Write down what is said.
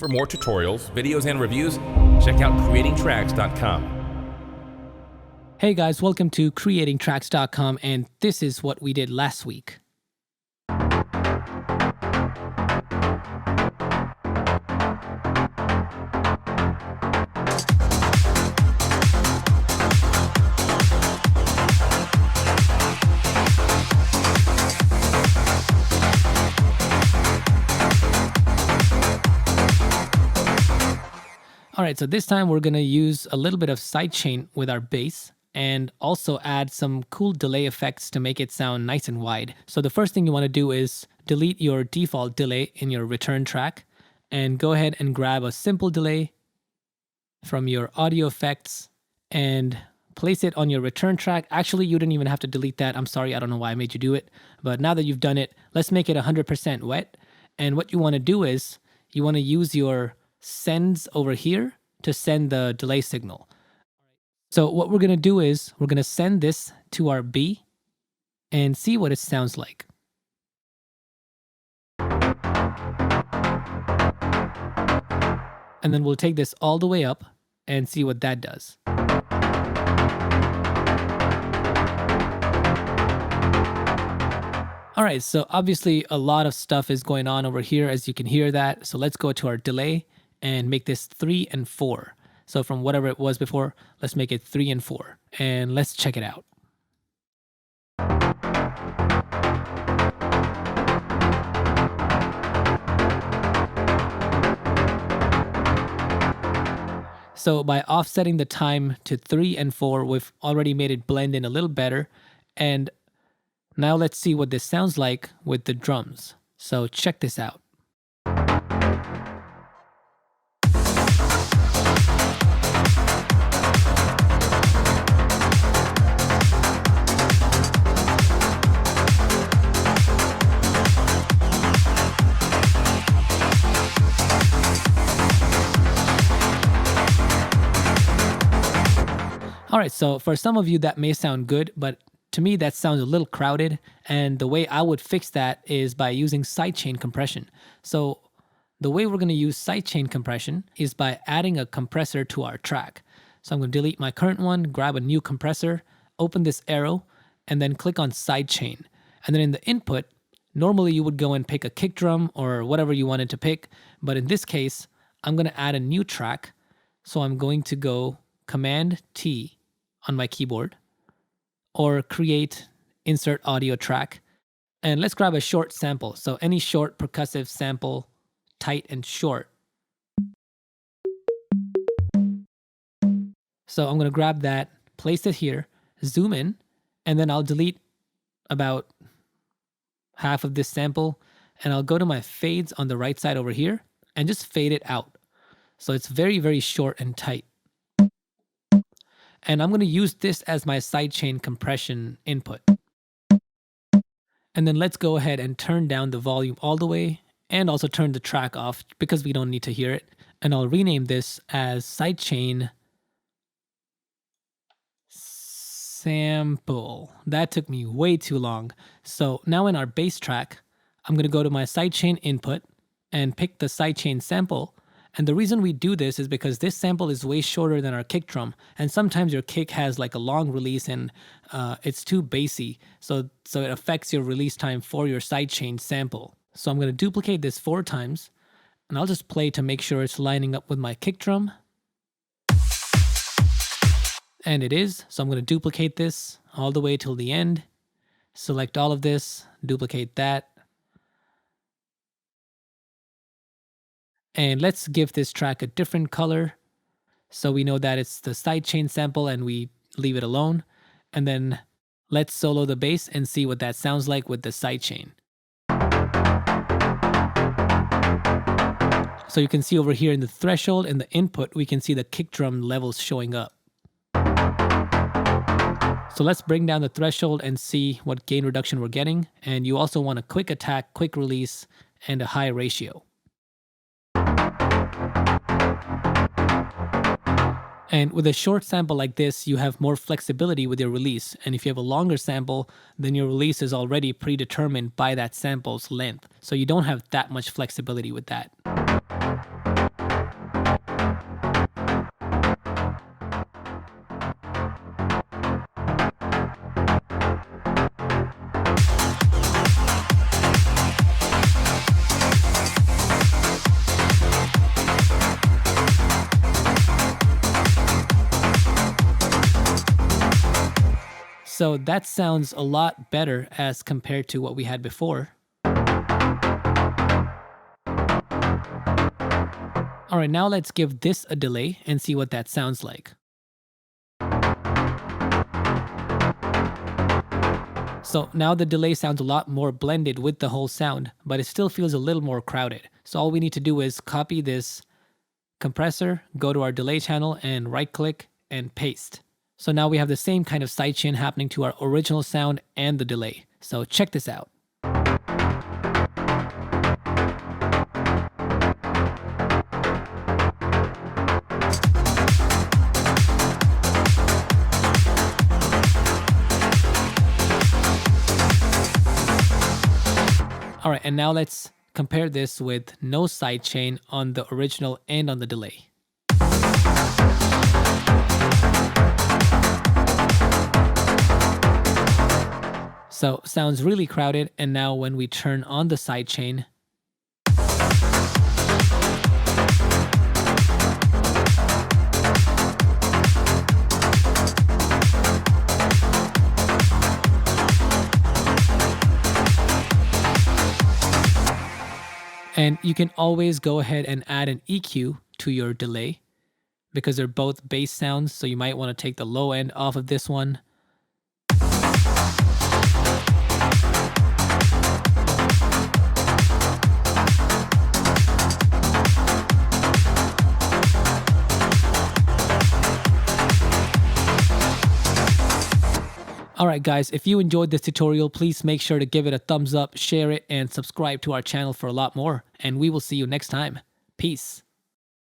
For more tutorials, videos, and reviews, check out creatingtracks.com. Hey guys, welcome to creatingtracks.com, and this is what we did last week. Alright, so this time we're going to use a little bit of sidechain with our bass and also add some cool delay effects to make it sound nice and wide. So the first thing you want to do is delete your default delay in your return track and go ahead and grab a simple delay from your audio effects and place it on your return track. Actually, you didn't even have to delete that. I'm sorry, I don't know why I made you do it. But now that you've done it, let's make it 100% wet. And what you want to do is you want to use your sends over here to send the delay signal. So what we're going to do is we're going to send this to our B and see what it sounds like. And then we'll take this all the way up and see what that does. All right, so obviously a lot of stuff is going on over here, as you can hear that. So let's go to our delay and make this 3 and 4. So from whatever it was before, let's make it 3 and 4. And let's check it out. So by offsetting the time to 3 and 4, we've already made it blend in a little better. And now let's see what this sounds like with the drums. So check this out. All right, so for some of you that may sound good, but to me that sounds a little crowded, and the way I would fix that is by using sidechain compression. So the way we're going to use sidechain compression is by adding a compressor to our track. So I'm going to delete my current one, grab a new compressor, open this arrow, and then click on sidechain. And then in the input, normally you would go and pick a kick drum or whatever you wanted to pick, but in this case, I'm going to add a new track. So I'm going to go Command T on my keyboard, or create insert audio track. And let's grab a short sample. So any short percussive sample, tight and short. So I'm going to grab that, place it here, zoom in, and then I'll delete about half of this sample, and I'll go to my fades on the right side over here and just fade it out. So it's very, very short and tight. And I'm going to use this as my sidechain compression input. And then let's go ahead and turn down the volume all the way and also turn the track off because we don't need to hear it. And I'll rename this as sidechain sample. That took me way too long. So now in our bass track, I'm going to go to my sidechain input and pick the sidechain sample. And the reason we do this is because this sample is way shorter than our kick drum. And sometimes your kick has like a long release and it's too bassy. So it affects your release time for your sidechain sample. So I'm going to duplicate this 4 times. And I'll just play to make sure it's lining up with my kick drum. And it is. So I'm going to duplicate this all the way till the end. Select all of this, duplicate that. And let's give this track a different color so we know that it's the sidechain sample and we leave it alone. And then let's solo the bass and see what that sounds like with the sidechain. So you can see over here in the threshold and the input, we can see the kick drum levels showing up. So let's bring down the threshold and see what gain reduction we're getting. And you also want a quick attack, quick release, and a high ratio. And with a short sample like this, you have more flexibility with your release. And if you have a longer sample, then your release is already predetermined by that sample's length. So you don't have that much flexibility with that. So that sounds a lot better as compared to what we had before. All right, now let's give this a delay and see what that sounds like. So now the delay sounds a lot more blended with the whole sound, but it still feels a little more crowded. So all we need to do is copy this compressor, go to our delay channel and right click and paste. So now we have the same kind of sidechain happening to our original sound and the delay. So check this out. All right, and now let's compare this with no sidechain on the original and on the delay. So sounds really crowded, and now when we turn on the sidechain, and you can always go ahead and add an EQ to your delay because they're both bass sounds, so you might want to take the low end off of this one. Alright guys, if you enjoyed this tutorial, please make sure to give it a thumbs up, share it, and subscribe to our channel for a lot more. And we will see you next time. Peace.